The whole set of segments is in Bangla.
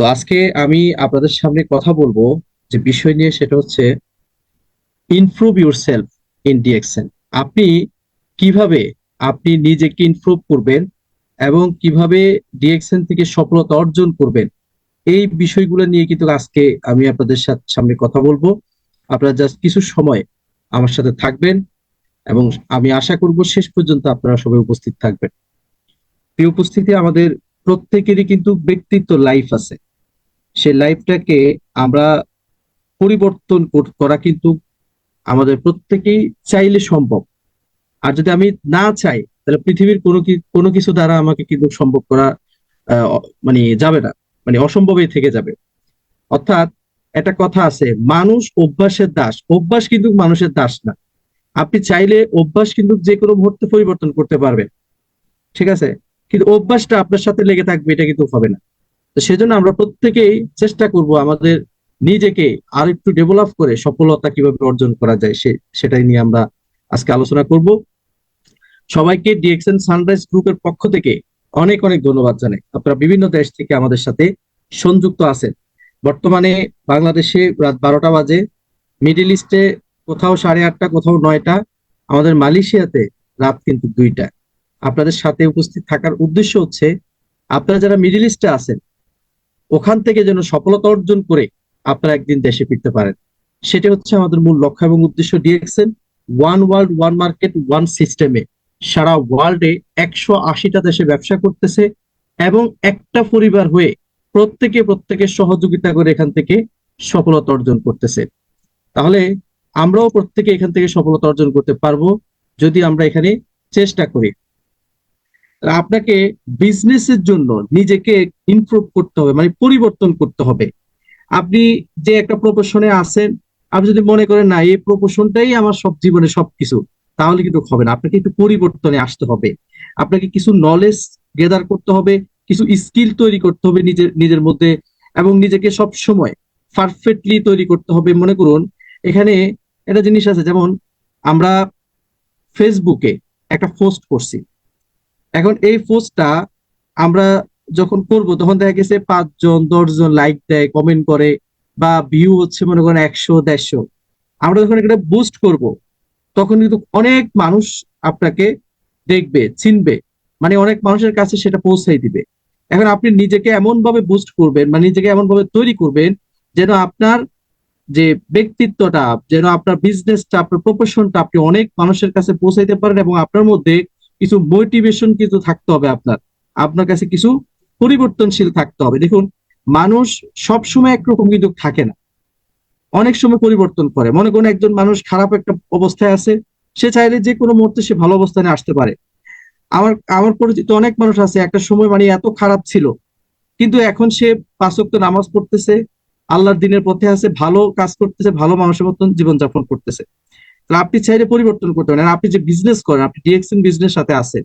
তো আজকে আমি আপনাদের সামনে কথা বলবো যে বিষয় নিয়ে, সেটা হচ্ছে improve your self in DXN. আপনি কিভাবে আপনি নিজেকে ইমপ্রুভ করবেন এবং কিভাবে ডিএক্সএন থেকে সফলতা অর্জন করবেন, এই বিষয়গুলো নিয়ে কিন্তু আজকে আমি আপনাদের সামনে কথা বলবো। আপনারা জাস্ট কিছু সময় আমার সাথে থাকবেন এবং আমি আশা করব শেষ পর্যন্ত আপনারা সবাই উপস্থিত থাকবেন। এই উপস্থিতি, আমাদের প্রত্যেকেরই কিন্তু ব্যক্তিত্ব লাইফ আছে। সেই লাইফটাকে আমরা পরিবর্তন করা কিন্তু আমাদের প্রত্যেকেই চাইলে সম্ভব। আর যদি আমি না চাই, তাহলে পৃথিবীর কোনো কিছু দ্বারা আমাকে কিন্তু সম্ভব করা মানে যাবে না, মানে অসম্ভবই থেকে যাবে। অর্থাৎ একটা কথা আছে, মানুষ অভ্যাসের দাস, অভ্যাস কিন্তু মানুষের দাস না। আপনি চাইলে অভ্যাস কিন্তু যে কোনো মুহূর্তে পরিবর্তন করতে পারবেন, ঠিক আছে, কিন্তু অভ্যাসটা আপনার সাথে লেগে থাকবে এটা কিন্তু হবে না। তো সেজন্য আমরা প্রত্যেকেই চেষ্টা করব আমাদের নিজেকে আর একটু ডেভেলপ করে সফলতা কিভাবে অর্জন করা যায় সেটাই নিয়ে আমরা আজকে আলোচনা করব। সবাইকে ডিএক্সএন সানরাইজ গ্রুপের পক্ষ থেকে অনেক অনেক ধন্যবাদ জানাই। আপনারা বিভিন্ন দেশ থেকে আমাদের সাথে সংযুক্ত আছেন। বর্তমানে বাংলাদেশে রাত 12টা বাজে, মিডিল ইস্টে কোথাও 8:30, কোথাও 9টা, আমাদের মালয়েশিয়াতে রাত কিন্তু 2টা। আপনাদের সাথে উপস্থিত থাকার উদ্দেশ্য হচ্ছে আপনারা যারা মিডিল ইস্টে আছেন ওখান থেকে যেন সফলতা অর্জন করে আপনারা একদিন দেশে ফিরতে পারেন। সেটা হচ্ছে আমাদের মূল লক্ষ্য এবং উদ্দেশ্য। DXN one world one market one সিস্টেমে সারা ওয়ার্ল্ডে 180টা দেশে ব্যবসা করতেছে এবং একটা পরিবার হয়ে প্রত্যেকের সহযোগিতা করে এখান থেকে সফলতা অর্জন করতেছে। তাহলে আমরাও প্রত্যেকে এখান থেকে সফলতা অর্জন করতে পারবো যদি আমরা এখানে চেষ্টা করি। আপনাকে বিজনেসের জন্য নিজেকে ইমপ্রুভ করতে হবে, মানে পরিবর্তন করতে হবে। আপনি যে একটা প্রফেশনে আছেন, আপনি যদি মনে করেন না এই প্রফেশনটাই আমার সব জীবনে সবকিছু, তাহলে কিন্তু হবে না। আপনাকে একটু পরিবর্তনে আসতে হবে, আপনাকে কিছু নলেজ গেদার করতে হবে, কিছু স্কিল তৈরি করতে হবে নিজের নিজের মধ্যে, এবং নিজেকে সব সময় পারফেক্টলি তৈরি করতে হবে। মনে করুন এখানে একটা জিনিস আছে, যেমন আমরা ফেসবুকে একটা পোস্ট করছি, এখন এই পোস্টটা আমরা যখন করব তখন দেখা গেছে 5 জন 10 জন লাইক দেয়, কমেন্ট করে, বা ভিউ হচ্ছে মনে করেন 100 150। আমরা যখন এটা বুস্ট করব তখন কিন্তু অনেক মানুষ আপনাকে দেখবে, চিনবে, মানে অনেক মানুষের কাছে সেটা পৌঁছাই দিবে। এখন আপনি নিজেকে এমন ভাবে বুস্ট করবেন, মানে নিজেকে এমন ভাবে তৈরি করবেন যেন আপনার যে ব্যক্তিত্বটা, যেন আপনার বিজনেসটা, আপনার প্রফেশনটা আপনি অনেক মানুষের কাছে পৌঁছাইতে পারেন, এবং আপনার মধ্যে কিছু মোটিভেশন কিন্তু থাকতে হবে। আপনার আপনার কাছে কিছু পরিবর্তনশীল থাকতে হবে। দেখুন, মানুষ সবসময় একরকম কিন্তু থাকে না, অনেক সময় পরিবর্তন করে। মনে করুন একজন মানুষ খারাপ একটা অবস্থায় আছে, সে চাইলে যে কোনো মুহূর্তে সে ভালো অবস্থানে আসতে পারে। আমার আমার পরিচিত অনেক মানুষ আছে, একটা সময় মানে এত খারাপ ছিল, কিন্তু এখন সে 5 ওয়াক্ত নামাজ পড়তেছে, আল্লাহর দিনের পথে আছে, ভালো কাজ করতেছে, ভালো মানুষের মতন জীবনযাপন করতেছে। তাহলে আপনি চাইলে পরিবর্তন করতে পারেন। আর আপনি যে বিজনেস করেন, আপনি ডিএক্সএন বিজনেস সাথে আছেন,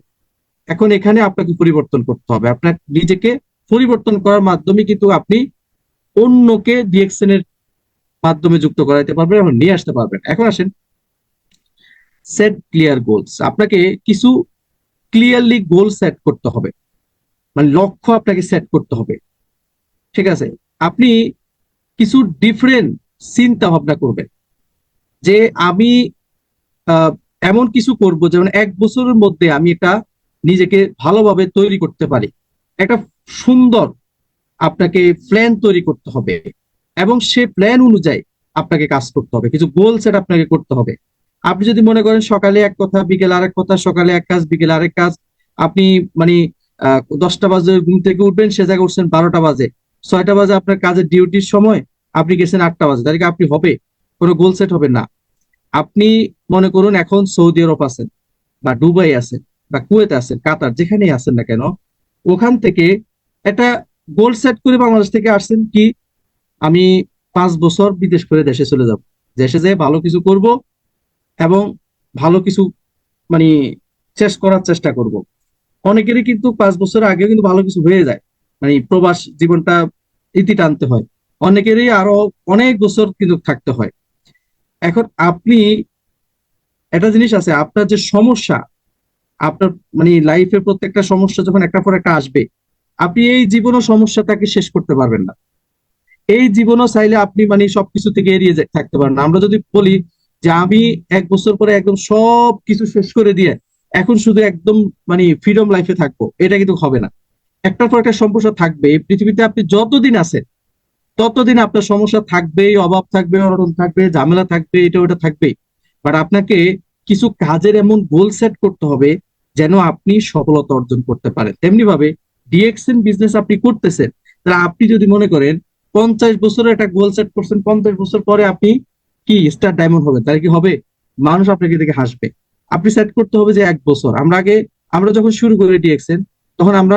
এখন এখানে আপনাকে পরিবর্তন করতে হবে। আপনার নিজেকে পরিবর্তন করার মাধ্যমে কিন্তু আপনি অন্যকে ডিএক্সএন এর মাধ্যমে যুক্ত করাইতে পারবেন এবং নিয়ে আসতে পারবেন। এখন আসেন, সেট ক্লিয়ার গোলস। আপনাকে কিছু ক্লিয়ারলি গোল সেট করতে হবে, মানে লক্ষ্য আপনাকে সেট করতে হবে, ঠিক আছে। আপনি কিছু ডিফারেন্ট চিন্তা ভাবনা করবেন যে আমি আহ, এমন কিছু করব যেমন 1 বছরের মধ্যে আমি এটা নিজেকে ভালোভাবে তৈরি করতে পারি। একটা সুন্দর আপনাকে প্ল্যান তৈরি করতে হবে, এবং সে প্ল্যান অনুযায়ী আপনাকে কাজ করতে হবে, কিছু গোল সেট আপনাকে করতে হবে। আপনি যদি মনে করেন সকালে এক কথা, বিকেলে আরেক কথা, সকালে এক কাজ, বিকেলে আরেক কাজ, আপনি মানে 10টা বাজে ঘুম থেকে উঠবেন, সে জায়গায় উঠছেন 12টা বাজে, 6টা বাজে আপনার কাজের ডিউটির সময়, আপনি গেছেন 8টা বাজে, তাহলে কি আপনি হবে? কোনো গোল সেট হবে না। আপনি মনে করুন এখন সৌদি আরব আছেন, বা দুবাই আছেন, বা কুয়েত আছেন, কাতার, যেখানেই আছেন না কেন, ওখান থেকে একটা গোল সেট করে বাংলাদেশ থেকে আসছেন কি, আমি 5 বছর বিদেশ করে দেশে চলে যাব, দেশে যেয়ে ভালো কিছু করব এবং ভালো কিছু মানে শেষ করার চেষ্টা করব। অনেকেরই কিন্তু 5 বছর আগে কিন্তু ভালো কিছু হয়ে যায়, মানে প্রবাস জীবনটা ইতি টানতে হয়। অনেকেরই আরো অনেক বছর কিন্তু থাকতে হয়। এখন আপনি, একটা জিনিস আছে, আপনার যে সমস্যা, আপনার মানে লাইফের প্রত্যেকটা সমস্যা যখন একটা পর একটা আসবে, আপনি এই জীবনও সমস্যাটাকে শেষ করতে পারবেন না। এই জীবনও চাইলে আপনি মানে সবকিছু থেকে এড়িয়ে থাকতে পারেন না। আমরা যদি বলি যে আমি 1 বছর পরে একদম সব কিছু শেষ করে দিয়ে এখন শুধু একদম মানে ফ্রিডম লাইফে থাকবো, এটা কিন্তু হবে না। একটার পর একটা সমস্যা থাকবে। এই পৃথিবীতে আপনি যতদিন আছেন ততদিন আপনার সমস্যা থাকবেই, অভাব থাকবে, অনটন থাকবে, ঝামেলা থাকবে, এটা ওটা থাকবেই। বাট আপনাকে কিছু কাজের এমন গোল সেট করতে হবে যেন আপনি সফলতা অর্জন করতে পারেন। তেমনি ভাবে ডিএক্সএন বিজনেস আপনি করতেছেন, তাহলে আপনি যদি মনে করেন 50 বছরের একটা গোল সেট করছেন, 50 বছর পরে আপনি কি স্টার ডায়মন্ড হবেন, তাহলে কি হবে? মানুষ আপনাকে দেখে হাসবে। আপনি সেট করতে হবে যে 1 বছর। আমরা যখন শুরু করি ডিএক্সএন, তখন আমরা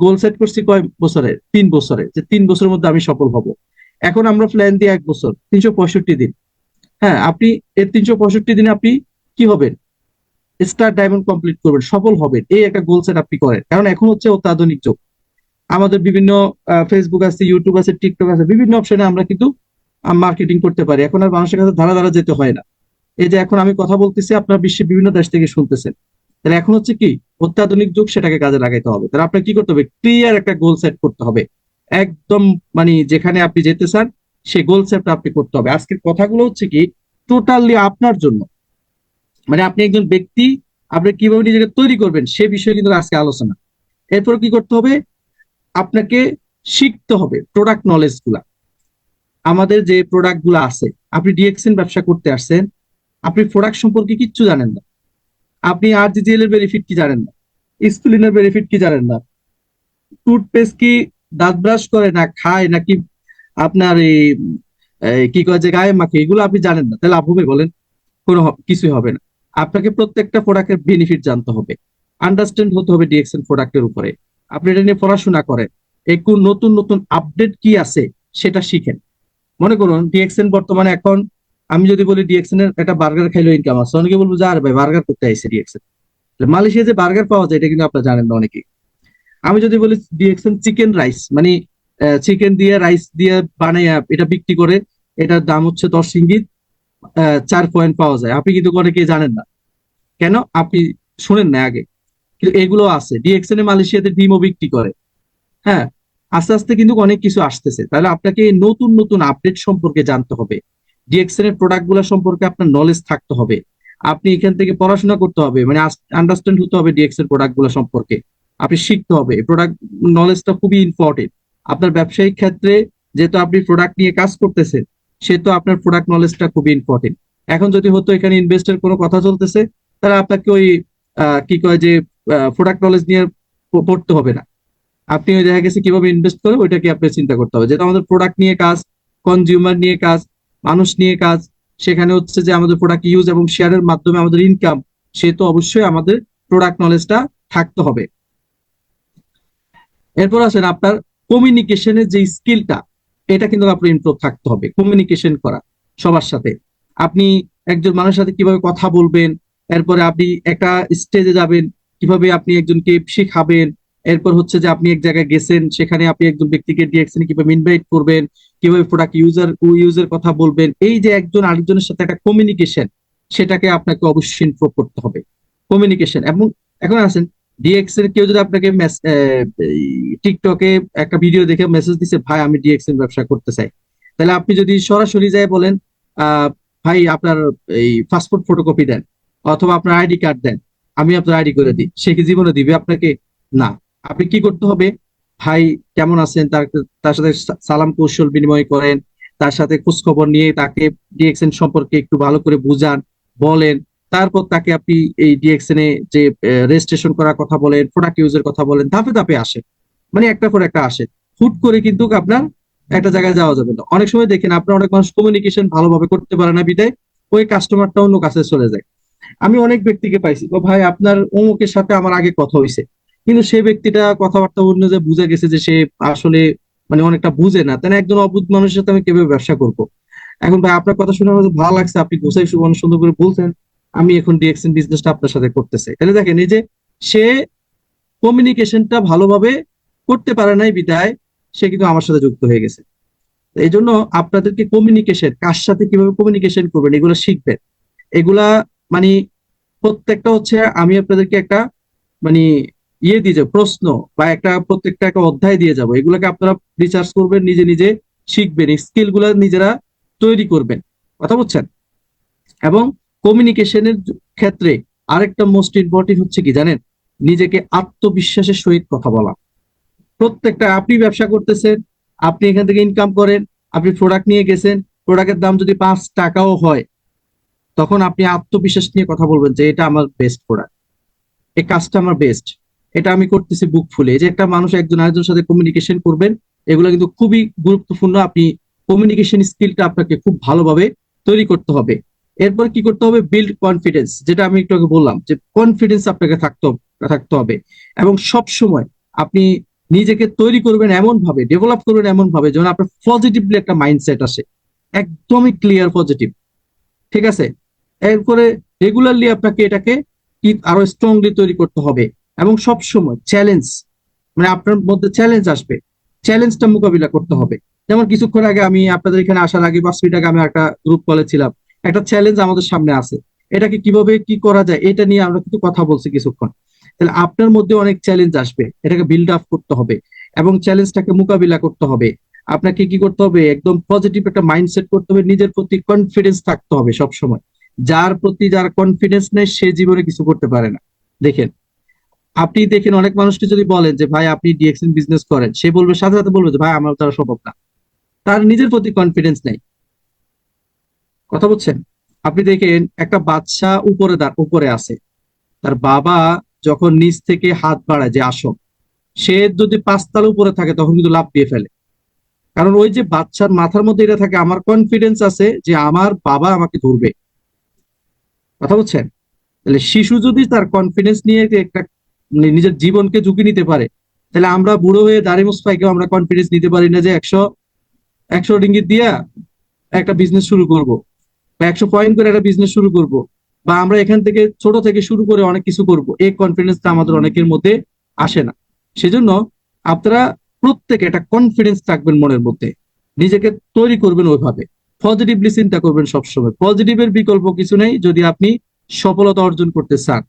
গোল সেট করছি কয় বছরে? 3 বছরে, যে 3 বছরের মধ্যে আমি সফল হব। এখন আমরা প্ল্যান দিই 1 বছর, 365 দিন। হ্যাঁ, আপনি এই 365 দিনে আপনি কি হবেন? স্টার ডায়মন্ড কমপ্লিট করবেন, সফল হবেন, এই একটা গোল সেট আপনি করেন। কারণ এখন হচ্ছে অত্যাধুনিক যুগ। আমাদের বিভিন্ন ফেসবুক আছে, ইউটিউব আছে, টিকটক আছে, বিভিন্ন অপশনে আমরা কিন্তু মার্কেটিং করতে পারি। এখন আর মানুষের কাছে ধারা ধারা যেতে হয় না। এই যে এখন আমি কথা বলতেছি, আপনার বিশ্বের বিভিন্ন দেশ থেকে শুনতেছেন। তাহলে এখন হচ্ছে কি, অত্যাধুনিক যুগ, সেটাকে কাজে লাগাইতে হবে। তাহলে আপনার কি করতে হবে? ক্লিয়ার একটা গোল সেট করতে হবে। একদম মানে যেখানে আপনি যেতে চান সেই গোল সেটটা আপনি করতে হবে। আজকের কথাগুলো হচ্ছে কি, টোটালি আপনার জন্য। মানে আপনি একজন ব্যক্তি, আপনি কিভাবে নিজেকে তৈরি করবেন সে বিষয়ে কিন্তু আজকে আলোচনা। এরপর কি করতে হবে? আপনাকে শিখতে হবে প্রোডাক্ট নলেজ গুলা। আমাদের যে প্রোডাক্ট গুলা আছে, আপনি ডিএক্সএন ব্যবসা করতে আসছেন, আপনি প্রোডাক্ট সম্পর্কে কিচ্ছু জানেন না। আপনি আরজিজিএল এর বেনিফিট কি জানেন না, স্কুলিনের বেনিফিট কি জানেন না, টুথপেস্ট কি দাঁত ব্রাশ করে না খায় নাকি আপনার এই কি কয় যে গায়ে মাখে, এগুলো আপনি জানেন না, তাহলে লাভ হবে বলেন? কিছুই হবে না। আপনাকে প্রত্যেকটা প্রোডাক্টের বেনিফিট জানতে হবে, আন্ডারস্ট্যান্ড হতে হবে ডিএক্সএন প্রোডাক্টের উপরে। আপনি এটা নিয়ে পড়াশোনা করেন, একটু নতুন নতুন আপডেট কি আছে সেটা শিখেন। মনে করুন ডিএক্সএন বর্তমানে এখন, আমি যদি বলি ডিএক্সএন এর একটা বার্গার খাইলেও ইনকাম আছে, অনেকে বলবো যে আরে ভাই বার্গার করতে আইসে ডিএক্সএন। মালয়েশিয়া যে বার্গার পাওয়া যায় এটা কিন্তু আপনারা জানেন না অনেকেই। আমি যদি বলি ডিএক্সএন চিকেন রাইস, মানে চিকেন দিয়ে রাইস দিয়ে বানাইয়া এটা বিক্রি করে, এটার দাম হচ্ছে 10 রিঙ্গিত, 4 পয়েন্ট পাওয়া যায়, আপনি কিন্তু অনেকেই জানেন না। কেন? আপনি শুনেন না আগে। কিন্তু এগুলো আছে। ডিএক্সএন এ মালয়েশিয়াতে ডিমও বিক্রি করে। হ্যাঁ, আস্তে আস্তে কিন্তু অনেক কিছু আসতেছে। তাহলে আপনাকে নতুন নতুন আপডেট সম্পর্কে জানতে হবে। ডিএক্সএন এর প্রোডাক্ট গুলো সম্পর্কে আপনার নলেজ থাকতে হবে। আপনি এখান থেকে পড়াশোনা করতে হবে, মানে আন্ডারস্ট্যান্ড হতে হবে ডিএক্সএন প্রোডাক্ট গুলো সম্পর্কে। আপনি শিখতে হবে। প্রোডাক্ট নলেজটা খুবই ইম্পর্টেন্ট আপনার ব্যবসায়িক ক্ষেত্রে। যেহেতু আপনি প্রোডাক্ট নিয়ে কাজ করতেছেন, সেহেতু আপনার প্রোডাক্ট নলেজটা খুবই ইম্পর্টেন্ট। এখন যদি হতো এখানে ইনভেস্টের কোনো কথা চলতেছে, তাহলে আপনাকে ওই কি কয় যে প্রোডাক্ট নলেজ নিয়ে পড়তে হবে না। আপনি ওই দেখা গেছে কিভাবে ইনভেস্ট করে ওইটাকে আপনি চিন্তা করতে হবে। যেটা আমাদের প্রোডাক্ট নিয়ে কাজ, কনজিউমার নিয়ে কাজ, মানুষ নিয়ে কাজ, সেখানে হচ্ছে যে আমাদের প্রোডাক্ট ইউজ এবং শেয়ারের মাধ্যমে আমাদের ইনকাম, সে তো অবশ্যই আমাদের প্রোডাক্ট নলেজটা থাকতে হবে। এরপর আসেন আপনার কমিউনিকেশনের যে স্কিলটা, এটা কিন্তু আপনার ইমপ্রুভ থাকতে হবে। কমিউনিকেশন করা সবার সাথে, আপনি একজন মানুষের সাথে কিভাবে কথা বলবেন, এরপরে আপনি একটা স্টেজে যাবেন, কিভাবে আপনি একজনকে শিখাবেন। এরপর হচ্ছে যে আপনি এক জায়গায় গেছেন, সেখানে আপনি একজন ব্যক্তিকে ডিএক্সএন কিভাবে ইনভাইট করবেন, কিভাবে প্রোডাক্ট ইউজের কথা বলবেন। এই যে একজন আরেকজনের সাথে একটা কমিউনিকেশন, সেটাকে আপনাকে অবশ্যই ইমপ্রুভ করতে হবে। কমিউনিকেশন। এবং এখন আসেন ডিএক্সএন, কেউ যদি আপনাকে টিকটকে একটা ভিডিও দেখে মেসেজ দিছে, ভাই আমি ডিএক্সএন ব্যবসা করতে চাই, তাহলে আপনি যদি সরাসরি যাই বলেন ভাই আপনার এই পাসপোর্ট ফটোকপি দেন অথবা আপনার আইডি কার্ড দেন, আমি আপনার আইডি করে দিই, সে কি জীবনে দিবে আপনাকে? না। আপনি কি করতে হবে? ভাই কেমন আছেন, তার তার সাথে সালাম কৌশল বিনিময় করেন, তার সাথে খোঁজ খবর নিয়ে তাকে ডিএক্সএন সম্পর্কে একটু ভালো করে বুঝান, বলেন। তারপর তাকে আপনি এই ডিএক্সএন এ যে রেজিস্ট্রেশন করার কথা বলেন, প্রোডাক্ট ইউজের কথা বলেন, ধাপে ধাপে আসে, মানে একটা পর একটা আসে। হুট করে কিন্তু আপনার একটা জায়গায় যাওয়া যাবে না। অনেক সময় দেখেন আপনার অনেক মানুষ কমিউনিকেশন ভালোভাবে করতে পারে না, বিদায় ওই কাস্টমারটা অন্য কাছে চলে যায়। আমি অনেক ব্যক্তিকে পাইছি, ও ভাই আপনার অমুকের সাথে আমার আগে কথা হয়েছে, কিন্তু সেই ব্যক্তিটা কথাবার্তা অন্য যে বুঝে গেছে যে সে আসলে মানে অনেকটা বুঝে না, তাই না? একজন অবুঝ মানুষের সাথে আমি কিভাবে ব্যবসা করবো? এখন ভাই আপনার কথা শুনে আমার ভালো লাগছে, আপনি গোছাই অনেক সুন্দর করে বলছেন, আমি এখন ডিএক্সএন বিজনেসটা আপনার সাথে করতে চাই। তাহলে দেখেন এই যে সে কমিউনিকেশনটা ভালোভাবে করতে পারে নাই, বিদায় সে কিন্তু আমার সাথে যুক্ত হয়ে গেছে। এই জন্য আপনাদেরকে কমিউনিকেশন, কার সাথে কিভাবে কমিউনিকেশন করবেন এগুলো শিখবেন। এগুলা মানে প্রত্যেকটা হচ্ছে আমি আপনাদেরকে একটা মানে দিয়ে দিয়ে যাবো প্রশ্ন, বা একটা প্রত্যেকটা একটা অধ্যায় দিয়ে যাবো, এগুলোকে আপনারা রিসার্চ করবেন নিজে নিজে, শিখবেন, স্কিল গুলা নিজেরা তৈরি করবেন। কথা বুঝছেন? এবং কমিউনিকেশনের ক্ষেত্রে আরেকটা মোস্ট ইম্পর্টেন্ট হচ্ছে কি জানেন, নিজেকে আত্মবিশ্বাসের সহিত কথা বলা। প্রত্যেকটা, আপনি ব্যবসা করতেছেন, আপনি এখান থেকে ইনকাম করেন, আপনি প্রোডাক্ট নিয়ে গেছেন, প্রোডাক্টের দাম যদি 5 টাকাও হয়, তখন আপনি আত্মবিশ্বাস নিয়ে কথা বলবেন যে এটা আমার বেস্ট প্রোডাক্ট, এই কাজটা আমার বেস্ট, এটা আমি করতেছি বুক ফুলে। এই যে একটা মানুষ একজন আরেকজনের সাথে কমিউনিকেশন করবেন, এগুলো কিন্তু খুবই গুরুত্বপূর্ণ। আপনি কমিউনিকেশন স্কিলটা আপনাকে খুব ভালোভাবে তৈরি করতে হবে। এরপর কি করতে হবে, বিল্ড কনফিডেন্স, যেটা আমি একটু আগে বললাম যে কনফিডেন্স আপনাকে থাকতে হবে। এবং সব সময় আপনি নিজেকে তৈরি করবেন এমন ভাবে, ডেভেলপ করবেন এমন ভাবে যেন আপনার পজিটিভলি একটা মাইন্ডসেট আসে, একদমই ক্লিয়ার পজিটিভ। ঠিক আছে? এরপরে রেগুলারলি আপনাকে এটাকে কি আরো স্ট্রংলি তৈরি করতে হবে। এবং সব সময় চ্যালেঞ্জ, মানে আপনার মধ্যে চ্যালেঞ্জ আসবে, চ্যালেঞ্জটা মোকাবিলা করতে হবে। যেমন কিছুক্ষণ আগে আমি আপনাদের এখানে আসার আগে 5 মিনিট আগে আমি একটা গ্রুপ কলে ছিলাম, একটা চ্যালেঞ্জ আমাদের সামনে আছে, এটাকে কিভাবে কি করা যায় এটা নিয়ে আমরা কিন্তু কথা বলছি কিছুক্ষণ। তাহলে আপনার মধ্যে অনেক চ্যালেঞ্জ আসবে, এটাকে বিল্ড আপ করতে হবে এবং চ্যালেঞ্জটাকে মোকাবিলা করতে হবে। আপনাকে কি করতে হবে, একদম পজিটিভ একটা মাইন্ডসেট করতে হবে, নিজের প্রতি কনফিডেন্স থাকতে হবে সব সময়। যার প্রতি যার কনফিডেন্স নেই সে জীবনে কিছু করতে পারে না। দেখেন, আপনি দেখেন অনেক মানুষকে যদি বলেন যে ভাই আপনি ডিএক্সএন বিজনেস করেন, সে বলবে, সাথে সাথে বলবে যে ভাই আমার দ্বারা সম্ভব না। তার নিজের প্রতি কনফিডেন্স নেই। কথা বুঝছেন? আপনি দেখেন একটা বাচ্চা উপরে আছে, তার বাবা যখন নিচ থেকে হাত বাড়ায় যে আসো, সে যদি 5 তলা উপরে থাকে তখন কিন্তু লাফ দিয়ে ফেলে। কারণ ওই যে বাচ্চার মাথার মধ্যে এটা থাকে, আমার কনফিডেন্স আছে যে আমার বাবা আমাকে ধরবে। কথা বুঝছেন? তাহলে শিশু যদি তার কনফিডেন্স নিয়ে একটা মানে নিজের জীবনকে ঝুঁকি নিতে পারে, তাহলে আমরা বুড়ো হয়ে দাড়ি মুছফাইকেও আমরা কনফিডেন্স নিতে পারি না যে 100 রিঙ্গিত দিয়া একটা বিজনেস শুরু করব, বা 100 পয়েন্ট করে একটা বিজনেস শুরু করব, বা আমরা এখান থেকে ছোট থেকে শুরু করে অনেক কিছু করব। এই কনফিডেন্সটা আমাদের অনেকের মধ্যে আসে না। সেজন্য আপনারা প্রত্যেকে একটা কনফিডেন্স রাখবেন মনের মধ্যে, নিজেকে তৈরি করবেন ওইভাবে, পজিটিভলি চিন্তা করবেন সবসময়। পজিটিভের বিকল্প কিছু নেই যদি আপনি সফলতা অর্জন করতে চান।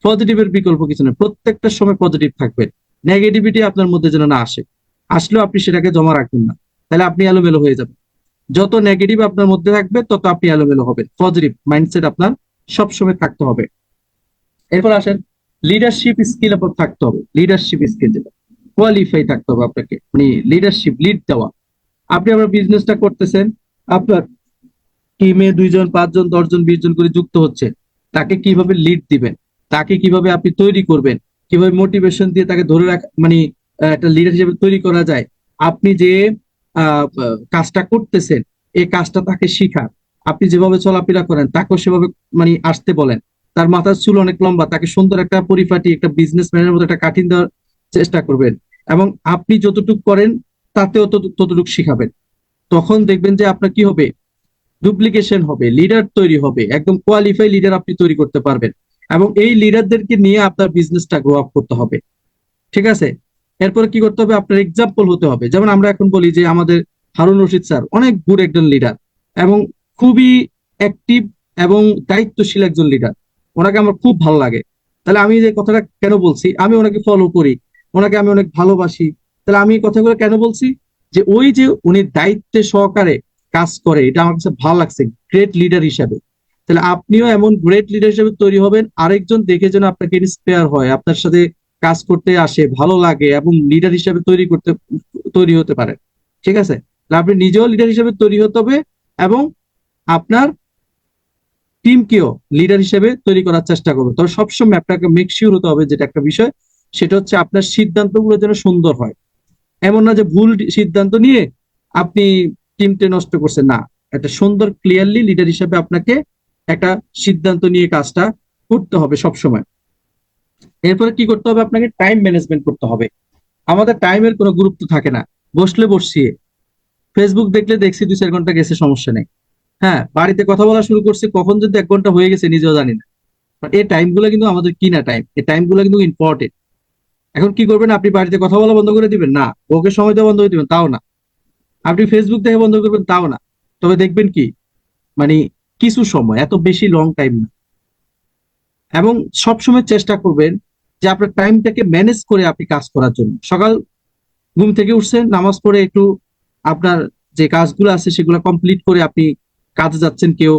পজিটিভের বিকল্প কিছু নেই, প্রত্যেকটা সময় পজিটিভ থাকবেন। নেগেটিভিটি আপনার মধ্যে যেন না আসে, আসলেও আপনি সেটাকে জমা রাখবেন না, তাহলে আপনি এলোমেলো হয়ে যাবেন। যত নেগেটিভ আপনার মধ্যে থাকবে তত আপনি এলোমেলো হবেন। পজিটিভ মাইন্ডসেট আপনার সবসময় থাকতে হবে। এরপর আসেন, লিডারশিপ স্কিল আপনার থাকতে হবে। লিডারশিপ স্কিল যেটা, কোয়ালিফাই থাকতে হবে আপনাকে, মানে লিডারশিপ, লিড দেওয়া। আপনি আপনার বিজনেসটা করতেছেন, আপনার টিমে 2 জন 5 জন 10 জন 20 জন করে যুক্ত হচ্ছে, তাকে কিভাবে লিড দিবেন, তাকে কিভাবে আপনি তৈরি করবেন, কিভাবে মোটিভেশন দিয়ে তাকে ধরে রাখ, মানে একটা লিডার হিসেবে তৈরি করা যায়। আপনি যে কাজটা করতেছেন, এই কাজটা তাকে শিখান। আপনি যেভাবে চলাফেরা করেন তাকেও সেভাবে মানে আসতে বলেন। তার মাথার চুল অনেক লম্বা, তাকে সুন্দর একটা পরিপাটি একটা বিজনেসম্যানের মতো একটা কাটিং দেওয়ার চেষ্টা করবেন। এবং আপনি যতটুকু করেন তাতেও ততটুকু শিখাবেন। তখন দেখবেন যে আপনার কি হবে, ডুপ্লিকেশন হবে, লিডার তৈরি হবে, একদম কোয়ালিফাই লিডার আপনি তৈরি করতে পারবেন। এবং এই লিডারদেরকে নিয়ে আপনার বিজনেসটা গ্রো আপ করতে হবে। ঠিক আছে? এরপরে কি করতে হবে, আপনার এক্সাম্পল হতে হবে। যেমন আমরা এখন বলি যে আমাদের হারুন রশিদ স্যার অনেক গুড একজন লিডার, এবং খুবই অ্যাক্টিভ এবং দায়িত্বশীল একজন লিডার। ওনাকে আমার খুব ভালো লাগে। তাহলে আমি যে কথাটা কেন বলছি, আমি ওনাকে ফলো করি, ওনাকে আমি অনেক ভালোবাসি। তাহলে আমি এই কথাগুলো কেন বলছি, যে ওই যে উনি দায়িত্বে সহকারে কাজ করে, এটা আমার কাছে ভালো লাগছে গ্রেট লিডার হিসাবে। তাহলে আপনিও এমন গ্রেট লিডার হিসেবে তৈরি হবেন, আরেকজন দেখে যেন আপনাকে ইন্সপায়ার হয়, আপনার সাথে কাজ করতে আসে, ভালো লাগে, এবং লিডার হিসেবে তৈরি হতে পারে। ঠিক আছে? তাহলে আপনি নিজেও লিডার হিসেবে তৈরি হতে হবে, এবং আপনার টিমকেও লিডার হিসেবে তৈরি করার চেষ্টা করবে। তবে সবসময় আপনাকে মেক শিওর হতে হবে, যেটা একটা বিষয়, সেটা হচ্ছে আপনার সিদ্ধান্তগুলো যেন সুন্দর হয়। এমন না যে ভুল সিদ্ধান্ত নিয়ে আপনি টিমকে নষ্ট করছেন, না। একটা সুন্দর ক্লিয়ারলি লিডার হিসেবে আপনাকে একটা সিদ্ধান্ত নিয়ে কাজটা করতে হবে সব সময়। এরপরে কি করতে হবে, আপনাকে টাইম ম্যানেজমেন্ট করতে হবে। আমাদের টাইমের কোনো গুরুত্ব থাকে না, বসলে বসছি, ফেসবুক দেখলে দেখছি 2-4 ঘন্টা গেছে, সমস্যা নেই। হ্যাঁ, বাড়িতে কথা বলা শুরু করছি, কখন যদি 1 ঘন্টা হয়ে গেছে নিজেও জানি না। But এই টাইম গুলো কিন্তু আমাদের কিনা টাইম, এই টাইম গুলো কিন্তু ইম্পর্টেন্ট। এখন কি করবেন, আপনি বাড়িতে কথা বলা বন্ধ করে দিবেন না, ওকে সময় দেওয়া বন্ধ করে দিবেন তাও না, আপনি ফেসবুক দেখে বন্ধ করবেন তাও না। তবে দেখবেন কি, মানে কিছু সময়, এত বেশি লং টাইম না। এবং সবসময় চেষ্টা করবেন যে আপনার টাইমটাকে ম্যানেজ করে আপনি কাজ করার জন্য। সকাল ঘুম থেকে উঠছেন, নামাজ পড়ে একটু আপনার যে কাজগুলো আছে সেগুলো কমপ্লিট করে আপনি কাজে যাচ্ছেন, কেউ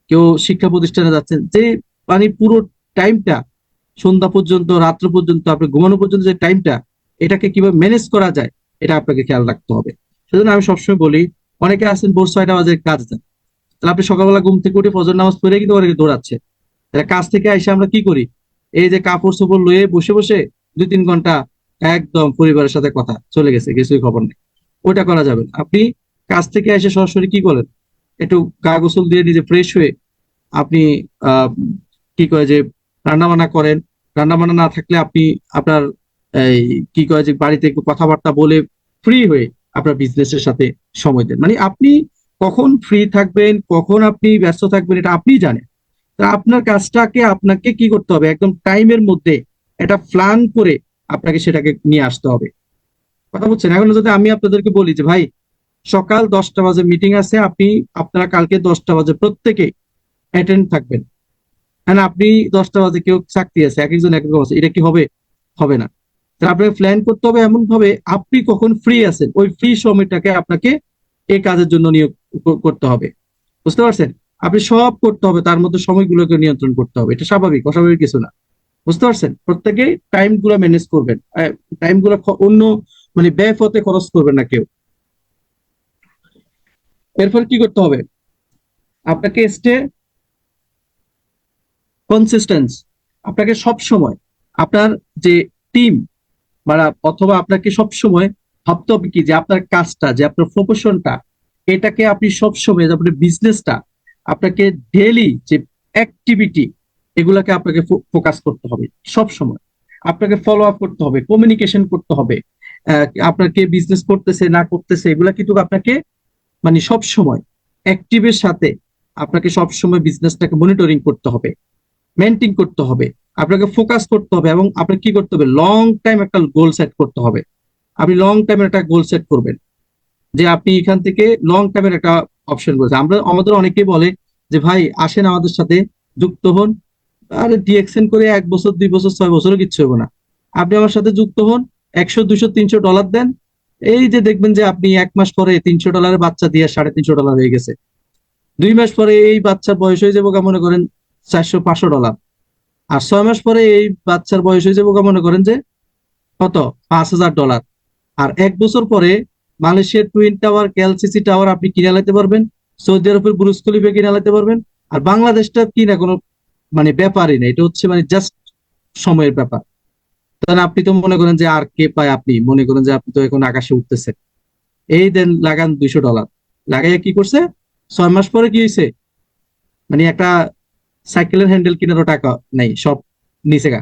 কেউ শিক্ষা প্রতিষ্ঠানে যাচ্ছেন, যে মানে পুরো টাইমটা সন্ধ্যা পর্যন্ত, রাত্র পর্যন্ত, আপনি ঘুমানো পর্যন্ত যে টাইমটা, এটাকে কিভাবে ম্যানেজ করা যায় এটা আপনাকে খেয়াল রাখতে হবে। সেজন্য আমি সবসময় বলি, অনেকে আছেন ভোর 6টা বাজে কাজ দেন, তাহলে আপনি সকালবেলা ঘুম থেকে উঠে ফজর নামাজ পড়ে কিন্তু অনেকে দৌড়াচ্ছে। তাহলে কাজ থেকে এসে আমরা কি করি? এই যে কাপড় চোপড় লয়ে বসে বসে 2-3 ঘন্টা একদম পরিবারের সাথে কথা চলে গেছে, কিছুই খবর নেই। ওইটা করা যাবে না। আপনি কাজ থেকে এসে সরাসরি কি করেন, একটু গা গোসল দিয়ে নিজে ফ্রেশ হয়ে আপনি আহ কি কয় যে রান্না বান্না করেন। রান্না বান্না না থাকলে আপনি আপনার এই কি কয় যে বাড়িতে একটু কথাবার্তা বলে ফ্রি হয়ে আপনার বিজনেসের সাথে সময় দেন। মানে আপনি কখন ফ্রি থাকবেন, কখন আপনি ব্যস্ত থাকবেন, এটা আপনি জানেন। তা আপনার কাজটাকে আপনাকে কি করতে হবে, একদম টাইমের মধ্যে এটা প্ল্যান করে আপনাকে সেটাকে নিয়ে আসতে হবে। কথা বলছেন? এখন যদি আমি আপনাদেরকে বলি যে ভাই সকাল 10টা বাজে মিটিং আছে, আপনি আপনারা কালকে 10টা বাজে প্রত্যেকে অ্যাটেন্ড থাকবেন, হ্যাঁ আপনি 10টা বাজে কেউ চাকরি আছে, এক একজন এক এক আছে, এটা কি হবে? হবে না। তাহলে আপনাকে প্ল্যান করতে হবে এমন ভাবে আপনি কখন ফ্রি আছেন, ওই ফ্রি সময়টাকে আপনাকে এই কাজের জন্য নিয়োগ করতে হবে। বুঝতে পারছেন? আপনি সব করতে হবে, তার মধ্যে সময়গুলোকে নিয়ন্ত্রণ করতে হবে, এটা স্বাভাবিক, অস্বাভাবিক কিছু না। বুঝতে পারছেন? প্রত্যেকে টাইম গুলো ম্যানেজ করবেন, টাইম গুলো অন্য মানে ব্যয় পথে খরচ করবেন না কেউ। এরপর কি করতে হবে, আপনাকে স্টে কনসিস্টেন্স। আপনাকে সব সময় আপনার যে টিম মানে অথবা আপনাকে সব সময় ভাবতে হবে কি যে আপনার কাজটা, যে আপনার প্রফেশনটা, এটাকে আপনি সব সময়, আপনার বিজনেসটা, আপনাকে ডেইলি যে অ্যাক্টিভিটি, এগুলাকে আপনাকে ফোকাস করতে হবে সব সময়। আপনাকে ফলো আপ করতে হবে, কমিউনিকেশন করতে হবে। আপনাকে বিজনেস করতেছে না করতেছে এগুলা কিন্তু আপনাকে মানে সব সময় অ্যাক্টিভের সাথে আপনাকে সব সময় বিজনেসটাকে মনিটরিং করতে হবে, মেনটেন করতে হবে, আপনাকে ফোকাস করতে হবে, এবং আপনাকে কি করতে হবে, লং টাইম একটা গোল সেট করতে হবে। আপনি লং টাইমের একটা গোল সেট করবেন, যে আপনি এখান থেকে লং টাইমের একটা অপশন করেছে। আমরা আমাদের অনেকেই বলে যে ভাই আসেন আমাদের সাথে যুক্ত হন। আরে ডিএক্সএন করে 1 বছর 2 বছর 6 বছরও কিচ্ছু হবে না। আপনি আমার সাথে যুক্ত হন, 100 200 300 ডলার দেন, এই যে দেখবেন যে আপনি 1 মাস পরে $300 বাচ্চা দিয়ে $350 হয়ে গেছে। 2 মাস পরে এই বাচ্চার বয়স হয়ে যাবো মনে করেন $400 500। আর 6 মাস পরে এই বাচ্চার বয়স হয়ে যাবো মনে করেন যে কত, $5000। আর 1 বছর পরে মালয়েশিয়ার টুইন টাওয়ার, কেএলসিসি টাওয়ার আপনি কিনে নিতে পারবেন, সৌদি আরবের বুরুজ খলিফা কিনে নিতে পারবেন। আর বাংলাদেশটা কিনা কোনো মানে ব্যাপারই না, এটা হচ্ছে মানে জাস্ট সময়ের ব্যাপার। তাহলে আপনি তো মনে করেন যে আর কে পায়, আপনি মনে করেন যে আপনি তো এখন আকাশে উঠতেছেন, এই দেন লাগান $200। লাগাইয়া কি করছে, 6 মাস পরে কি হয়েছে, মানে একটা সাইকেলের হ্যান্ডেল কেনারও টাকা নাই, সব নিচে গা।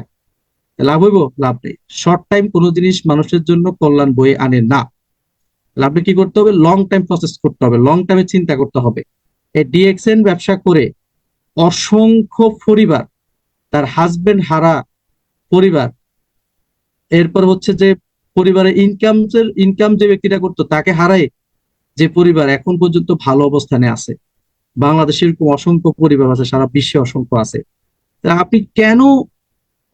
লাভ হইব? লাভ নেই। শর্ট টাইম কোনো জিনিস মানুষের জন্য কল্যাণ বয়ে আনে না। আপনি কি করতে হবে, লং টাইম প্রসেস করতে হবে, লং টাইমে চিন্তা করতে হবে। এই ডিএক্সএন ব্যবসা করে অসংখ্য পরিবার, তার হাজবেন্ড হারা পরিবার, এরপর হচ্ছে যে পরিবারের ইনকাম যে ব্যক্তিটা করতো তাকে হারায় যে পরিবার এখন পর্যন্ত ভালো অবস্থানে আছে। বাংলাদেশে এরকম অসংখ্য পরিবার আছে, সারা বিশ্বে অসংখ্য আছে। তা আপনি কেন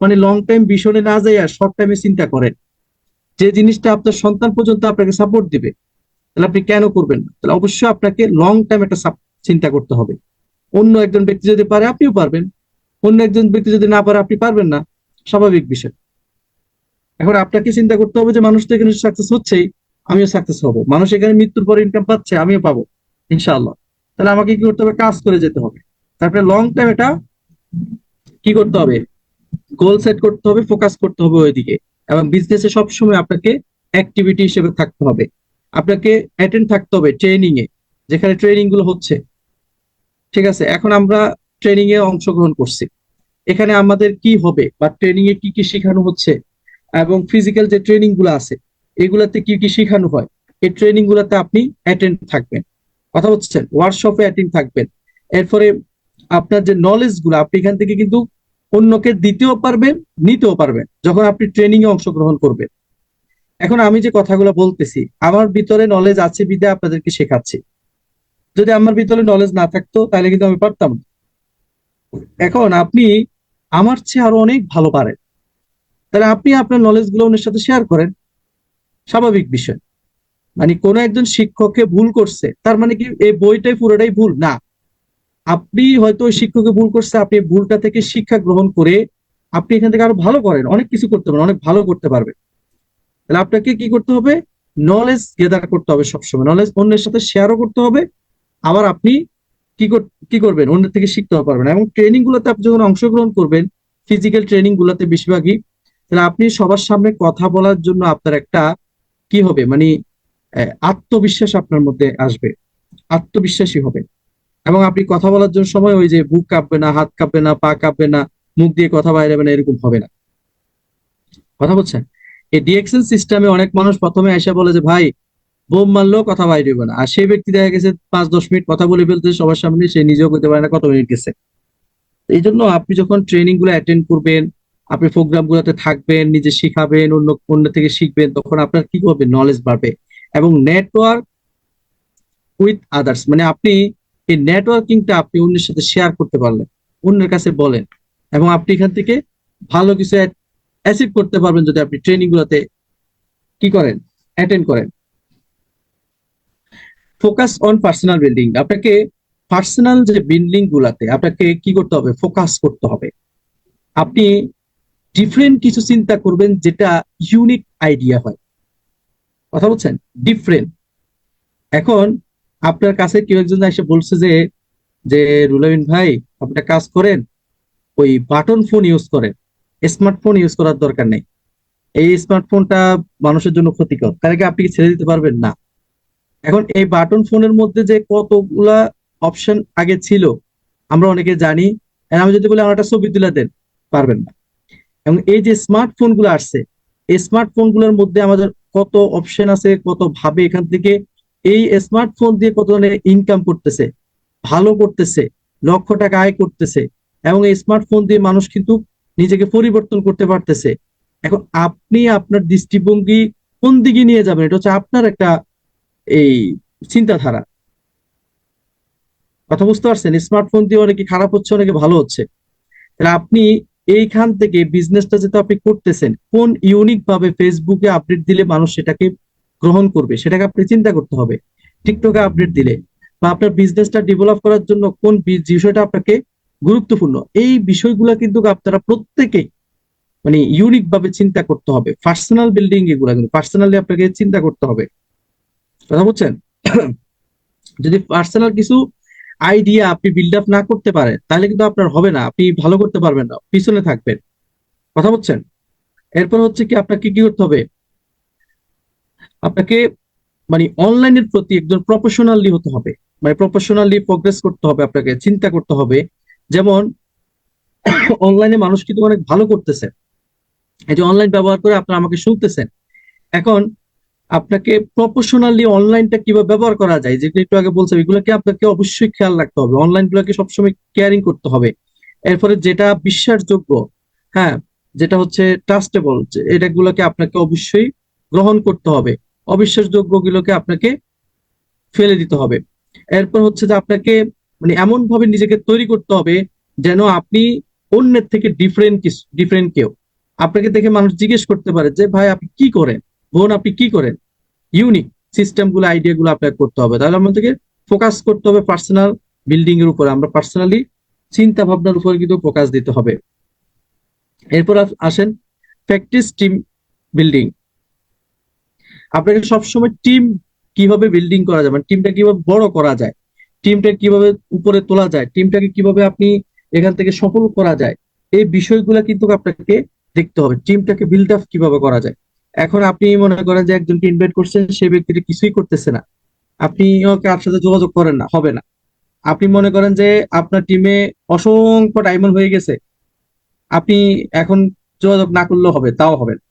মানে লং টাইম ভিশনে না যাইয়া শর্ট টাইমে চিন্তা করেন, যে জিনিসটা আপনার সন্তান পর্যন্ত আপনাকে সাপোর্ট দিবে, তাহলে আপনি কেন করবেন না? তাহলে অবশ্যই আপনাকে লং টাইম একটা চিন্তা করতে হবে। অন্য একজন ব্যক্তি যদি পারে আপনিও পারবেন, অন্য একজন ব্যক্তি যদি না পারে আপনি পারবেন না, স্বাভাবিক বিষয়। এখন আপনাকে চিন্তা করতে হবে যে মানুষ তো এখানে সাকসেস হচ্ছেই, আমিও সাকসেস হব। মানুষ এখানে মৃত্যুর পর ইনকাম পাচ্ছে, আমিও পাবো ইনশাআল্লাহ। তাহলে আমাকে কি করতে হবে, কাজ করে যেতে হবে। তারপরে লং টাইম এটা কি করতে হবে, গোল সেট করতে হবে, ফোকাস করতে হবে ওইদিকে। এবং বিজনেসে সবসময় আপনাকে অ্যাক্টিভিটি হিসেবে থাকতে হবে, আপনাকে অ্যাটেন্ড থাকতে হবে ট্রেনিং এ, যেখানে ট্রেনিং গুলো হচ্ছে। ঠিক আছে, এখন আমরা ট্রেনিং এ অংশগ্রহণ করছি, এখানে আমাদের কি হবে বা ট্রেনিং এ কি কি শেখানো হচ্ছে, এবং ফিজিক্যাল যে ট্রেনিং গুলো আছে এগুলাতে কি কি শেখানো হয়, এই ট্রেনিং গুলাতে আপনি অ্যাটেন্ড থাকবেন। কথা হচ্ছে ওয়ার্কশপে অ্যাটেন্ড থাকবেন। এরপরে আপনার যে নলেজ গুলো আপনি এখান থেকে কিন্তু অন্যকে দিতেও পারবেন, নিতেও পারবেন যখন আপনি ট্রেনিং এ অংশগ্রহণ করবেন। এখন আমি যে কথাগুলো বলতেছি, আমার ভিতরে নলেজ আছে বিধায় আপনাদেরকে শেখাচ্ছি। যদি আমার ভিতরে নলেজ না থাকতো তাহলে কিন্তু আমি পারতাম না। এখন আপনি আমার চেয়ে আরো অনেক ভালো পারেন, তাহলে আপনি আপনার নলেজ গুলো অন্যের সাথে শেয়ার করেন, স্বাভাবিক বিষয়। মানে কোনো একজন শিক্ষককে ভুল করছে তার মানে কি এই বইটাই পুরোটাই ভুল না। আপনি হয়তো ওই শিক্ষককে ভুল করছে, আপনি ভুলটা থেকে শিক্ষা গ্রহণ করে আপনি এখান থেকে আরো ভালো করেন, অনেক কিছু করতে পারেন, অনেক ভালো করতে পারবেন। তাহলে আপনাকে কি করতে হবে? নলেজ গেদার করতে হবে, সবসময় নলেজ অন্যের সাথে শেয়ারও করতে হবে। আবার আপনি কি করবেন? অন্যের থেকে শিখতে পারবেন। এবং ট্রেনিং গুলোতে আপনি যখন অংশগ্রহণ করবেন, ফিজিক্যাল ট্রেনিং গুলোতে বেশিরভাগই, তাহলে আপনি সবার সামনে কথা বলার জন্য আপনার একটা কি হবে, মানে আত্মবিশ্বাস আপনার মধ্যে আসবে, আত্মবিশ্বাসী হবে। এবং আপনি কথা বলার জন্য সময় ওই যে বুক কাঁপবে না, হাত কাঁপবে না, পা কাঁপবে না, মুখ দিয়ে কথা বাইরে যাবে না, এরকম হবে না। কথা বলছেন? এই ডিএক্সএল সিস্টেমে অনেক মানুষ প্রথমে এসে বলে যে ভাই বোম মারলেও কথা বাইরে হবে না, আর সেই ব্যক্তি দেখা গেছে 5-10 মিনিট কথা বলে ফেলতে সবার সামনে, সে নিজেও করতে পারে না কত মিনিট গেছে। এই জন্য আপনি যখন ট্রেনিং গুলো অ্যাটেন্ড করবেন, আপনি প্রোগ্রাম গুলোতে থাকবেন, নিজে শিখাবেন, অন্য থেকে শিখবেন, তখন আপনার কি হবে? নলেজ বাড়বে। এবং নেটওয়ার্ক উইথ আদার্স, মানে আপনি এই নেটওয়ার্কিংটা আপনি অন্যের সাথে শেয়ার করতে পারলেন, অন্যের কাছে বলেন, এবং আপনি এখান থেকে ভালো কিছু অ্যাচিভ করতে পারবেন যদি আপনি ট্রেনিং গুলোতে কি করেন? অ্যাটেন্ড করেন। ফোকাস অন পার্সোনাল বিল্ডিং, আপনাকে পার্সোনাল যে বিল্ডিং গুলাতে আপনাকে কি করতে হবে? ফোকাস করতে হবে। আপনি ডিফারেন্ট কিছু চিন্তা করবেন যেটা ইউনিক আইডিয়া হয়। কথা বলছেন? ডিফারেন্ট। এখন আপনার কাছে কেউ একজন এসে বলছে যে যে রুলাবিন ভাই, আপনি একটা কাজ করেন, ওই বাটন ফোন ইউজ করেন, স্মার্টফোন ইউজ করার দরকার নেই, এই স্মার্টফোনটা মানুষের জন্য ক্ষতিকর। তাহলে কি আপনি কি ছেড়ে দিতে পারবেন? না। এখন এই বাটন ফোনের মধ্যে যে কতগুলা অপশন আগে ছিল আমরা অনেকে জানি, আর আমি যদি বলি আমার একটা ছবি তুলে দেন, পারবেন না। এবং এই যে স্মার্টফোন গুলো আসছে, এই স্মার্টফোন গুলোর মধ্যে আমাদের কত অপশন আছে, কত ভাবে এখান থেকে এই স্মার্টফোন দিয়ে কত ধরনের ইনকাম করতেছে, ভালো করতেছে, লক্ষ টাকা আয় করতেছে। এবং এই স্মার্টফোন দিয়ে মানুষ কিন্তু নিজেকে পরিবর্তন করতে পারতেছে। এখন আপনি আপনার দৃষ্টিভঙ্গি কোন দিকে নিয়ে যাবেন, এটা হচ্ছে আপনার একটা এই চিন্তাধারা। কথা বুঝতে পারছেন? স্মার্টফোন দিয়ে অনেকে খারাপ হচ্ছে, অনেকে ভালো হচ্ছে। তাহলে আপনি এইখান থেকে বিজনেসটা যেটা আপনি করতেছেন, কোন ইউনিক ভাবে ফেসবুকে আপডেট দিলে মানুষ সেটাকে গ্রহণ করবে, সেটাকে আপনি চিন্তা করতে হবে। টিকটকে আপডেট দিলে বা আপনার বিজনেসটা ডেভেলপ করার জন্য কোন বিষয়টা আপনাকে গুরুত্বপূর্ণ, এই বিষয়গুলো কিন্তু আপনারা প্রত্যেকেই মানে ইউনিক ভাবে চিন্তা করতে হবে। পার্সোনাল বিল্ডিং এগুলা কিন্তু পার্সোনালি আপনাকে চিন্তা করতে হবে। কথা বুঝছেন? যদি পার্সোনাল কিছু আইডিয়া আপনি বিল্ড আপ না করতে পারেন, তাহলে কিন্তু আপনার হবে না, আপনি ভালো করতে পারবেন না, পিছনে থাকবেন। কথা বলছেন? এরপর হচ্ছে কি আপনাকে কি করতে হবে? আপনাকে মানে অনলাইনের প্রতি একজন প্রফেশনালি হতে হবে, মানে প্রফেশনালি প্রোগ্রেস করতে হবে, আপনাকে চিন্তা করতে হবে। যেমন অনলাইনে মানুষ কিন্তু অনেক ভালো করতেছে, এই যে অনলাইন ব্যবহার করে আপনারা আমাকে শুনতেছেন। এখন আপনাকে প্রফেশনালি অনলাইনটা কিভাবে ব্যবহার করা যায়, যেগুলো একটু আগে বলছে, এগুলোকে আপনাকে অবশ্যই খেয়াল রাখতে হবে, অনলাইন গুলোকে সবসময় কেয়ারিং করতে হবে। এরপরে যেটা বিশ্বাসযোগ্য, হ্যাঁ, যেটা হচ্ছে ট্রাস্টেবল, এটা গুলোকে আপনাকে অবশ্যই গ্রহণ করতে হবে, অবিশ্বাসযোগ্য গুলোকে আপনাকে ফেলে দিতে হবে। এরপর হচ্ছে যে আপনাকে মানে এমন ভাবে নিজেকে তৈরি করতে হবে যেন আপনি অন্যের থেকে ডিফারেন্ট কিছু, ডিফারেন্ট কেউ। আপনাকে দেখে মানুষ জিজ্ঞেস করতে পারে যে ভাই আপনি কি করেন, বোন আপনি কি করেন। ইউনিক সিস্টেম গুলো, আইডিয়া গুলো আপনাকে করতে হবে। তাহলে আমাদেরকে ফোকাস করতে হবে পার্সোনাল বিল্ডিং এর উপর, আমরা পার্সোনালি চিন্তা ভাবনার উপর কিন্তু ফোকাস দিতে হবে। এরপর আসেন প্র্যাকটিস টিম বিল্ডিং। আপনাকে সবসময় টিম কিভাবে বিল্ডিং করা যায়, মানে টিমটা কিভাবে বড় করা যায়, টিমটা কিভাবে উপরে তোলা যায়, টিমটাকে কিভাবে আপনি এখান থেকে সফল করা যায়, এই বিষয়গুলো কিন্তু আপনাকে দেখতে হবে, টিমটাকে বিল্ড আপ কিভাবে করা যায়। এখন আপনি মনে করেন যে একজনকে ইনভাইট করছেন, সেই ব্যক্তিটা কিছুই করতেছে না, আপনি ওকে আর সাথে যোগাযোগ করেন না, হবে না। আপনি মনে করেন যে আপনার টিমে অসংখ্য ডায়মন্ড হয়ে গেছে, আপনি এখন যোগাযোগ না করলেও হবে, তাও হবে না।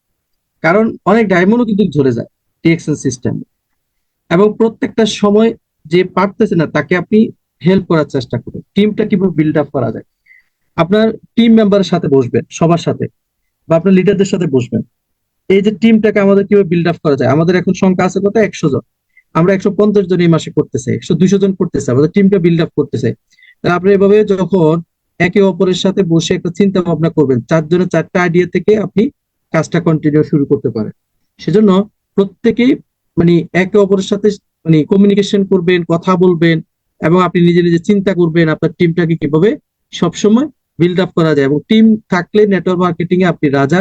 কারণ অনেক ডায়মন্ডও কিন্তু ঝরে যায় টিএক্সএল সিস্টেম। এবং প্রত্যেকটা সময় যে পারতেছে না তাকে আপনি হেল্প করার চেষ্টা করুন। টিমটা কিভাবে বিল্ড আপ করা যায়, আপনার টিম মেম্বারের সাথে বসবেন, সবার সাথে, বা আপনার লিডারদের সাথে বসবেন। এই যে টিমটাকে আমাদের কিভাবে বিল্ড আপ করা যায়, আমাদের এখন সংখ্যা আছে কত? 100 জন। আমরা 150 জন এই মাসে করতেছে, 100-200 জন করতেছে, আমাদের টিমটা বিল্ড আপ করতেছে। তাহলে আপনি এভাবে যখন একে অপরের সাথে বসে একটা চিন্তা ভাবনা করবেন, 4 জনের 4টা আইডিয়া থেকে আপনি কাজটা কন্টিনিউ শুরু করতে পারেন। সেজন্য প্রত্যেকেই মানে একে অপরের সাথে মানে কমিউনিকেশন করবেন, কথা বলবেন, এবং আপনি নিজে নিজে চিন্তা করবেন আপনার টিমটাকে কিভাবে সবসময় বিল্ড আপ করা যায়। এবং টিম থাকলে নেটওয়ার্ক মার্কেটিং এ আপনি রাজা,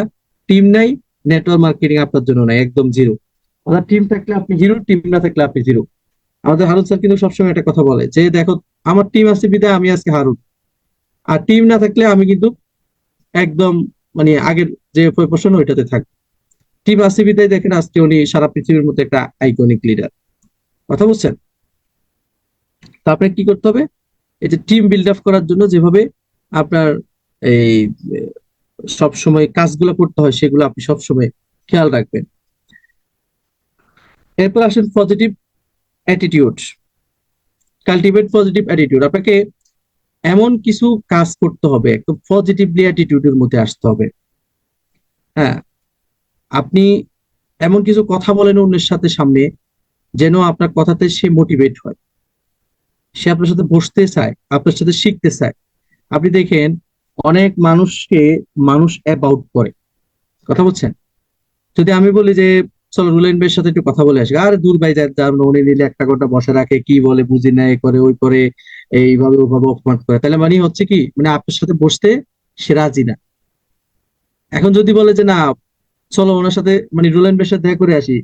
টিম নাই নেটওয়ার্ক মার্কেটিং আপনার জন্য নাই, একদম জিরো। অর্থাৎ টিম থাকলে আপনি হিরো, টিম না থাকলে আপনি জিরো। আমাদের হারুন স্যার কিন্তু সবসময় একটা কথা বলে যে দেখো, আমার টিম আছে বিধায় আমি আজকে হারুন, আর টিম না থাকলে আমি কিন্তু একদম মানে আগের যে প্রশ্ন ওইটাতে থাকবো। টিম আছে বিধায় দেখেন আজকে উনি সারা পৃথিবীর মধ্যে একটা আইকনিক লিডার। কথা বলছেন? তো আপনাকে কি করতে হবে, এই যে টিম বিল্ড আপ করার জন্য যেভাবে আপনার এই সব সময় কাজগুলো করতে হয় সেগুলো আপনি সব সময় খেয়াল রাখবেন। এরপর আসেন positive attitude. Cultivate positive attitude. আপনাকে এমন কিছু কাজ করতে হবে, একদম পজিটিভলি অ্যাটিটিউডের মধ্যে আসতে হবে। হ্যাঁ, আপনি এমন কিছু কথা বলেন অন্যের সাথে সামনে, যেন আপনার কথাতে সে মোটিভেট হয়, সে আপনার সাথে বসতে চায়, আপনার সাথে শিখতে চায়। আপনি দেখেন অনেক মানুষকে মানুষ অ্যাবাউট করে। কথা বলছেন? যদি আমি বলি যে চলো রুলেন ভাইয়ের সাথে একটু কথা বলে আসি, আর দূর ভাই যার উনি নিলে একটা ঘন্টা বসে রাখে, কি বলে বুঝি না, এ করে ওই করে, এইভাবে ওভাবে অপমান করে, তাহলে মানে হচ্ছে কি, মানে আপনার সাথে বসতে সে রাজি না। এখন যদি বলে যে না চলো ওনার সাথে মানে রুলেন ভাইয়ের সাথে দেখা করে আসি,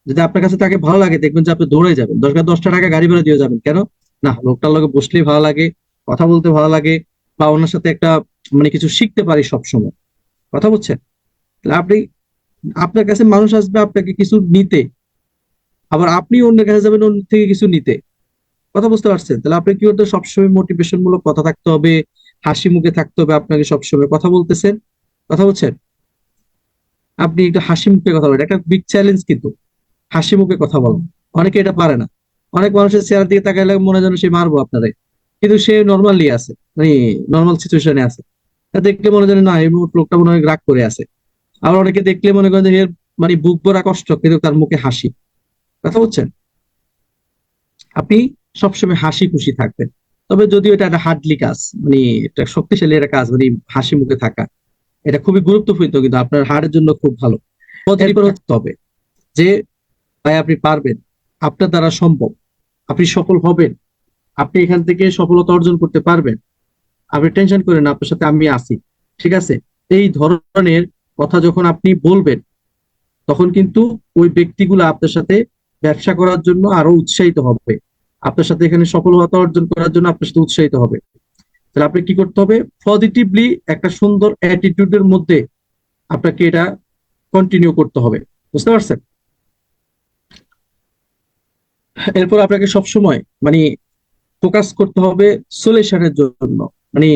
যদি আপনার কাছে তাকে ভালো লাগে দেখবেন যে আপনি দৌড়ে যাবেন, 10 টাকা গাড়ি ভাড়া দিয়ে যাবেন। কেন? না, লোকটার লগে বসলেই ভালো লাগে, কথা বলতে ভালো লাগে, বা ওনার সাথে একটা মানে কিছু শিখতে পারি সব সময়। কথা বলছেন? তাহলে আপনি, আপনার কাছে মানুষ আসবে আপনাকে কিছু নিতে, আবার আপনি অন্যের কাছে যাবেন অন্য থেকে কিছু নিতে। কথা বুঝতে পারছেন? তাহলে আপনি কি করতে হবে, সবসময় মোটিভেশন মূলক কথা থাকতে হবে, হাসি মুখে থাকতে হবে। আপনাকে সবসময় কথা বলতেছেন, কথা বলছেন, আপনি একটু হাসি মুখে কথা বলেন। একটা বিগ চ্যালেঞ্জ কিন্তু হাসি মুখে কথা বলা। অনেকে এটা পারে না। অনেক মানুষের চেহারা দিকে তাকাইলে মনে হয় যেন সে মারবো আপনারে, কিন্তু সে নর্মালি আছে, মানে নর্মাল সিচুয়েশনে আছে। তা দেখলে মনে হয় যেন না, এই মুহূর্তে লোকটা মনে হয় রাগ করে আছে। আবার অনেকে দেখলে মনে করেন যে এর মানে বুক ভরা কষ্ট, কিন্তু তার মুখে হাসি। কথা বলছেন? আপনি সবসময় হাসি খুশি থাকবেন। তবে যদিও এটা একটা হার্ডলি কাজ, মানে এটা শক্তিশালী একটা কাজ, মানে হাসি মুখে থাকা এটা খুবই গুরুত্বপূর্ণ, কিন্তু আপনার হার্টের জন্য খুব ভালো। পজিটিভ হতে হবে যে ভাই আপনি পারবেন, আপনার দ্বারা সম্ভব, আপনি সফল হবেন, আপনি এখান থেকে সফলতা অর্জন করতে পারবেন, আপনি টেনশন করেন না, আপনার সাথে আমি আছি। ঠিক আছে? এই ধরনের কথা যখন আপনি বলবেন, তখন কিন্তু ওই ব্যক্তিগুলো আপনার সাথে ব্যবসা করার জন্য আরো উৎসাহিত হবে, আপনার সাথে এখানে সফলতা অর্জন করার জন্য আপনার সাথে উৎসাহিত হবে। তাহলে আপনি কি করতে হবে, পজিটিভলি একটা সুন্দর অ্যাটিটিউডের মধ্যে আপনাকে এটা কন্টিনিউ করতে হবে। বুঝতে পারছেন? এরপর আপনাকে সবসময় মানে ফোকাস করতে হবে সলিউশনের জন্য। মানে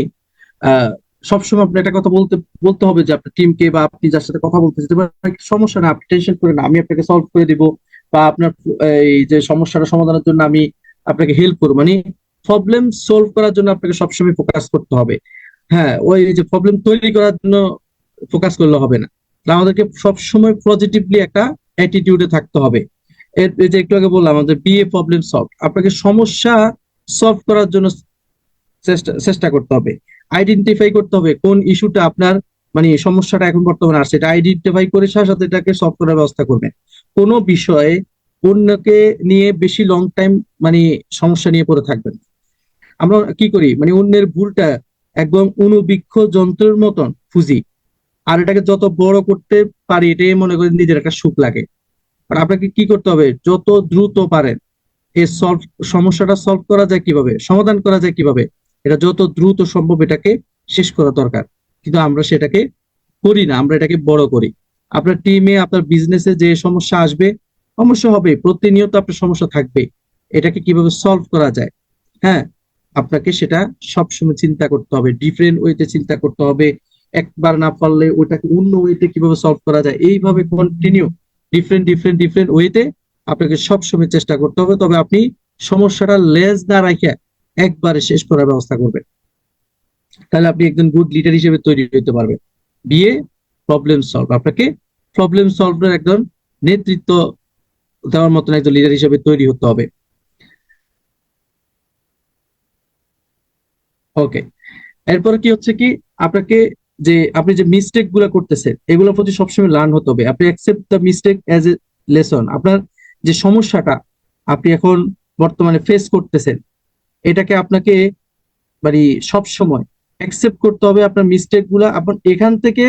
আহ সবসময় আপনি একটা কথা বলতে বলতে হবে যে আপনার টিমকে, বা আপনি যার সাথে কথা বলতে যেতে পারেন, সমস্যা না, আপনি টেনশন করেন না, আমি আপনাকে সলভ করে দিব, বা আপনার এই যে সমস্যাটা সমাধানের জন্য আমি আপনাকে হেল্প করবো। মানে প্রবলেম সলভ করার জন্য আপনাকে সবসময় ফোকাস করতে হবে। হ্যাঁ, ওই যে প্রবলেম তৈরি করার জন্য ফোকাস করলে হবে না। তাহলে আমাদেরকে সবসময় পজিটিভলি একটা অ্যাটিটিউডে থাকতে হবে। এই যে একটু আগে বললাম, আমাদের বিএ প্রবলেম সলভ, আপনাকে সমস্যা সলভ করার জন্য চেষ্টা চেষ্টা করতে হবে। আইডেন্টিফাই করতে হবে কোন ইস্যুটা আপনার মানে সমস্যাটা এখন বর্তমানে আসছে, এটা আইডেন্টিফাই করে সাথে সাথে এটাকে সলভ করার ব্যবস্থা করবেন। কোনো বিষয়ে অন্যকে নিয়ে বেশি লং টাইম মানে সমস্যা নিয়ে পড়ে থাকবেন। আমরা কি করি, মানে অন্যের ভুলটা একদম অনুবীক্ষ যন্ত্রের মতন খুঁজি, আর এটাকে যত বড় করতে পারি এটাই মনে করি নিজের একটা সুখ লাগে। আর আপনাকে কি করতে হবে, যত দ্রুত পারেন এই সমস্যাটা সলভ করা যায় কিভাবে, সমাধান করা যায় কিভাবে, এটা যত দ্রুত সম্ভব এটাকে শেষ করা দরকার। কিন্তু আমরা সেটাকে করি না, আমরা এটাকে বড় করি। আপনার টিমে আপনার বিজনেসে যে সমস্যা আসবে, সমস্যা হবে, প্রতিনিয়ত আপনার সমস্যা থাকবে, এটাকে কিভাবে সলভ করা যায়, হ্যাঁ, আপনাকে সেটা সবসময় চিন্তা করতে হবে, ডিফারেন্ট ওয়েতে চিন্তা করতে হবে। একবার না পারলে ওইটাকে অন্য ওয়েতে কিভাবে সলভ করা যায়, এইভাবে কন্টিনিউ ডিফারেন্ট ডিফারেন্ট ডিফারেন্ট ওয়েতে আপনাকে সবসময় চেষ্টা করতে হবে। তবে আপনি সমস্যাটা লেজ না রাখিয়া একবারে শেষ করার ব্যবস্থা করবেন। তাহলে আপনি একজন গুড লিডার হিসেবে তৈরি হতে পারবেন। বিয়ে প্রবলেম সলভ, আপনাকে প্রবলেম সলভের একজন নেতৃত্ব দেওয়ার মতন একজন লিডার হিসেবে তৈরি হতে হবে। ওকে, এরপরে কি হচ্ছে কি, আপনাকে যে আপনি যে মিস্টেক গুলা করতেছেন এগুলোর প্রতি সবসময় লার্ন হতে হবে। আপনি accept the mistake as a lesson. আপনার যে সমস্যাটা আপনি এখন বর্তমানে ফেস করতেছেন, এটাকে আপনাকে মানে সব সময় অ্যাকসেপ্ট করতে হবে, আপনার মিস্টেক গুলা আপনার এখান থেকে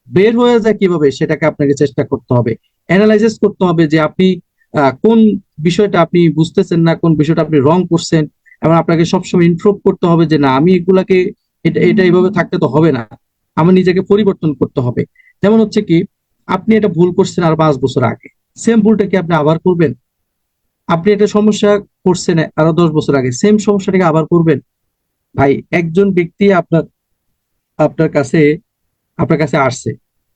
বের হয়ে যায় কিভাবে সেটাকে আপনাকে চেষ্টা করতে হবে, অ্যানালাইসিস করতে হবে যে আপনি কোন বিষয়টা আপনি বুঝতেছেন না, কোন বিষয়টা আপনি রং করছেন, এবং আপনাকে সবসময় ইমপ্রুভ করতে হবে যে না আমি এগুলাকে এটা এটা এইভাবে থাকতে তো হবে না, আমার নিজেকে পরিবর্তন করতে হবে। যেমন হচ্ছে কি, আপনি এটা ভুল করছেন আর 5 বছর আগে, সেম ভুলটা কি আপনি আবার করবেন? আপনি এটা সমস্যা করছেন আরো 10 বছর আগে, সেম সমস্যাটাকে আবার করবেন? ভাই, একজন ব্যক্তি আপনার আপনার কাছে আপনার কাছে আসছে,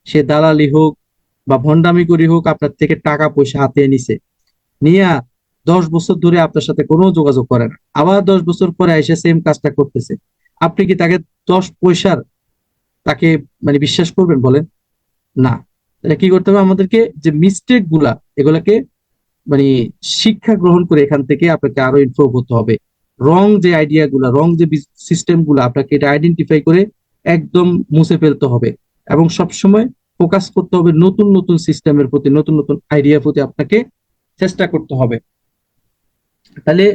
সে দালালি হোক বা ভন্ডামি করি হোক আপনার থেকে টাকা পয়সা হাতিয়ে নিছে, নিয়া 10 বছর ধরে আপনার সাথে কোনো যোগাযোগ করে না, আবার 10 বছর পরে এসে সেম কাজটা করতেছে, আপনি কি তাকে 10 পয়সার তাকে মানে বিশ্বাস করবেন বলেন? না। তাহলে কি করতে হবে আমাদেরকে, যে মিস্টেক গুলা এগুলাকে মানে শিক্ষা গ্রহণ করে এখান থেকে আপনাকে আরো ইমপ্রুভ হতে হবে। রং যে আইডিয়া গুলা, রং যে সিস্টেম গুলা, আপনাকে এটা আইডেন্টিফাই করে একদম মুছে ফেলতে হবে, এবং সবসময় ফোকাস করতে হবে নতুন নতুন সিস্টেমের প্রতি, নতুন নতুন আইডিয়ার প্রতি আপনাকে চেষ্টা করতে হবে। তাহলে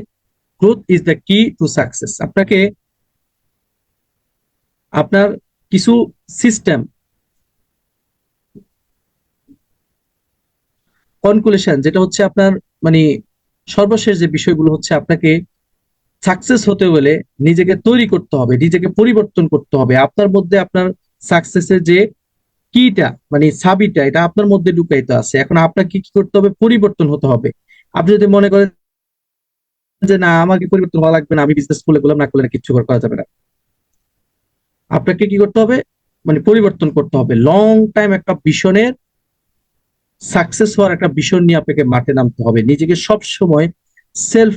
গ্রোথ ইজ দ্য কি টু সাকসেস। আপনাকে আপনার কিছু সিস্টেম কনক্লুশন, যেটা হচ্ছে আপনার মানে সর্বশেষ যে বিষয়গুলো হচ্ছে, আপনাকে সাকসেস হতে হলে নিজেকে তৈরি করতে হবে, নিজেকে পরিবর্তন করতে হবে। আপনার মধ্যে আপনার সাকসেসের যে কিটা মানে চাবিটা, এটা আপনার মধ্যে ঢুকাইতে আছে। এখন আপনাকে কি করতে হবে, পরিবর্তন হতে হবে। আপনি যদি মনে করেন যে না আমাকে পরিবর্তন হওয়া লাগবে না, আমি বিজনেস করলে করলাম, না করলে না, কিচ্ছু করা যাবে না, আপনাকে কি করতে হবে, মানে পরিবর্তন করতে হবে। লং টাইম একটা ভিশনের, সাকসেস হওয়ার একটা ভিশন নিয়ে আপনাকে মাঠে নামতে হবে, নিজেকে সব সময় সেলফ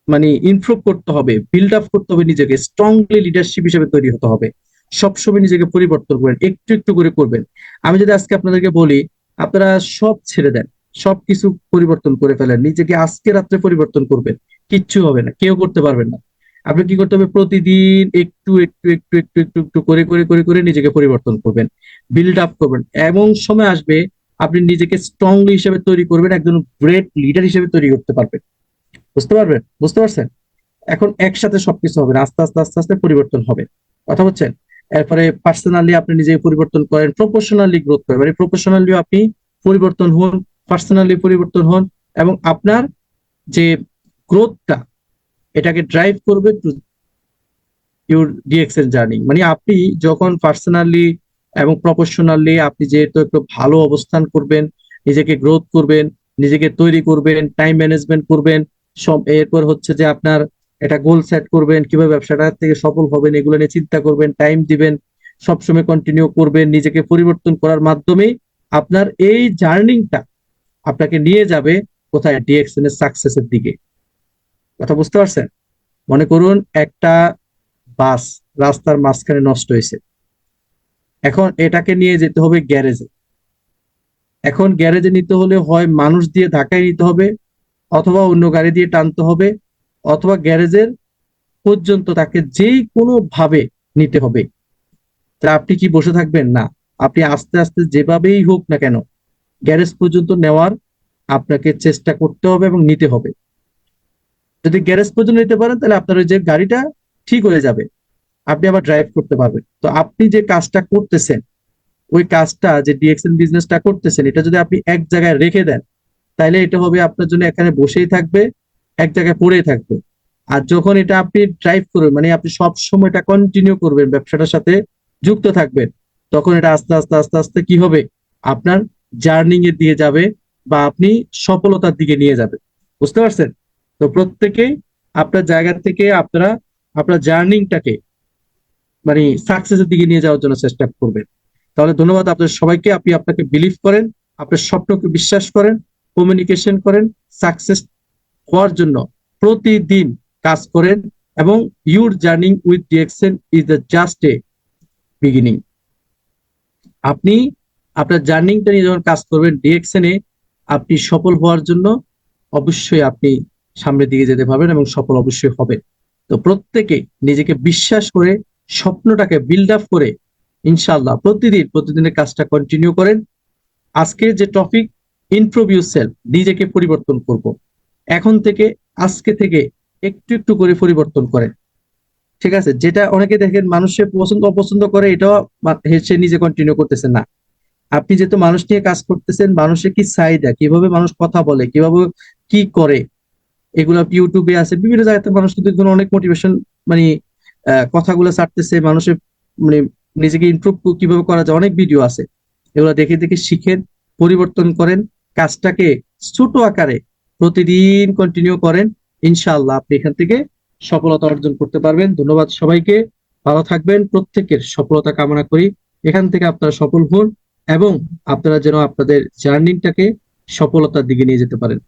মানে ইমপ্রুভ করতে হবে, বিল্ড আপ করতে হবে, নিজেকে স্ট্রংলি লিডারশিপ হিসেবে তৈরি হতে হবে। সবসময় নিজেকে পরিবর্তন করবেন, একটু একটু করে করবেন। আমি যদি আজকে আপনাদেরকে বলি, আপনারা সব ছেড়ে দেন, সবকিছু পরিবর্তন করে ফেলেন, নিজেকে আজকে রাত্রে পরিবর্তন করবেন, কিচ্ছু হবে না, কেউ করতে পারবেন না। আপনি কি করতে হবে, প্রতিদিন একটু একটু একটু একটু একটু একটু করে করে করে করে নিজেকে পরিবর্তন করবেন, বিল্ড আপ করবেন। এমন সময় আসবে আপনি নিজেকে স্ট্রংলি হিসেবে তৈরি করবেন, একজন গ্রেট লিডার হিসেবে তৈরি করতে পারবেন। বুঝতে পারবেন? বুঝতে পারছেন? এখন একসাথে সবকিছু হবে না, আস্তে আস্তে আস্তে আস্তে পরিবর্তন হবে। কথা বলছেন? এরপরে পার্সোনালি আপনি নিজেকে পরিবর্তন করেন, প্রফেশনালি গ্রোথ করেন, মানে প্রফেশনালিও আপনি পরিবর্তন হন, পার্সোনালি পরিবর্তন হন, এবং আপনার যে গ্রোথটা এটাকে ড্রাইভ করবে টু ইউর ডিএক্সএল জার্নি। মানে আপনি যখন পার্সোনালি এবং প্রফেশনালি আপনি যেহেতু একটু ভালো অবস্থান করবেন, নিজেকে গ্রোথ করবেন, নিজেকে তৈরি করবেন, টাইম ম্যানেজমেন্ট করবেন, সব এরপর হচ্ছে যে আপনার একটা গোল সেট করবেন, কিভাবে ব্যবসাটা থেকে সফল হবেন এগুলো নিয়ে চিন্তা করবেন, টাইম দিবেন, সবসময় কন্টিনিউ করবেন, নিজেকে পরিবর্তন করার মাধ্যমে আপনার এই জার্নিংটা আপনাকে নিয়ে যাবে কোথায়, ডিএক্সএন এর সাকসেসের দিকে। কথা বুঝতে পারছেন? মনে করুন একটা বাস রাস্তার মাঝখানে নষ্ট হয়েছে, এখন এটাকে নিয়ে যেতে হবে গ্যারেজে। এখন গ্যারেজে নিতে হলে হয় মানুষ দিয়ে ধাক্কায় নিতে হবে, অথবা অন্য গাড়ি দিয়ে টানতে হবে, অথবা গ্যারেজের পর্যন্ত তাকে যেই কোনো ভাবে নিতে হবে। তা আপনি কি বসে থাকবেন? না, আপনি আস্তে আস্তে যেভাবেই হোক না কেন গ্যারেজ পর্যন্ত নেওয়ার আপনাকে চেষ্টা করতে হবে এবং নিতে হবে। যদি গ্যারেজ পর্যন্ত নিতে পারেন তাহলে আপনার ওই যে গাড়িটা ঠিক হয়ে যাবে, আপনি আবার ড্রাইভ করতে পারবেন। তো আপনি যে কাজটা করতেছেন, ওই কাজটা যে ডিএক্সএন বিজনেসটা করতেছেন, এটা যদি আপনি এক জায়গায় রেখে দেন, তাহলে এটা হবে আপনার জন্য এখানে বসেই থাকবে, এক জায়গায় পড়েই থাকবে। আর যখন এটা আপনি ড্রাইভ করবেন, মানে আপনি সব সময় এটা কন্টিনিউ করবেন, ব্যবসাটার সাথে যুক্ত থাকবেন, তখন এটা আস্তে আস্তে আস্তে আস্তে কি হবে, আপনার জার্নিং এর দিকে যাবে, বা আপনি সফলতার দিকে নিয়ে যাবে। বুঝতে পারছেন? তো প্রত্যেকেই আপনার জায়গা থেকে আপনারা আপনার জার্নিংটাকে মানে সাকসেসের দিকে নিয়ে যাওয়ার জন্য চেষ্টা করবেন। তাহলে ধন্যবাদ আপনাদের সবাইকে। আপনি আপনাকে বিলিভ করেন, আপনার স্বপ্নকে বিশ্বাস করেন, কমিউনিকেশন করেন, সাকসেস হওয়ার জন্য প্রতিদিন কাজ করেন, এবং your journeying with DXN is the just a beginning. আপনি আপনার জার্নিংটা নিয়ে যখন কাজ করবেন ডিএক্সএন এ, আপনি সফল হওয়ার জন্য অবশ্যই আপনি সামনের দিকে যেতে পারবেন এবং সফল অবশ্যই হবেন। তো প্রত্যেকে নিজেকে বিশ্বাস করে স্বপ্নটাকে বিল্ড আপ করে ইনশাআল্লাহ প্রতিদিনের কাজটা কন্টিনিউ করেন। আজকে যে টপিক ইমপ্রুভ ইউর সেলফ, নিজেকে পরিবর্তন করব। এখন থেকে, আজকে থেকে একটু একটু করে পরিবর্তন করেন। ঠিক আছে, যেটা অনেকে দেখেন মানুষে পছন্দ অপছন্দ করে, এটাও সে নিজে কন্টিনিউ করতেছে না। আপনি যেহেতু মানুষ নিয়ে কাজ করতেছেন, মানুষের কি চাহিদা, কিভাবে মানুষ কথা বলে, কিভাবে কি করে, এগুলো ইউটিউবে আছে, বিভিন্ন জায়গাতে মানুষ কিন্তু এখন অনেক মোটিভেশন মানে কথাগুলো ছাড়তেছে মানুষের, মানে নিজেকে ইমপ্রুভ কিভাবে করা যায়, অনেক ভিডিও আছে। এগুলো দেখে দেখে শিখেন, পরিবর্তন করেন, কাজটাকে ছোট আকারে প্রতিদিন কন্টিনিউ করেন। ইনশাআল্লাহ আপনি এখান থেকে সফলতা অর্জন করতে পারবেন। ধন্যবাদ সবাইকে, ভালো থাকবেন, প্রত্যেকের সফলতা কামনা করি। এখান থেকে আপনারা সফল হন এবং আপনারা যেন আপনাদের জার্নিটাকে সফলতার দিকে নিয়ে যেতে পারেন।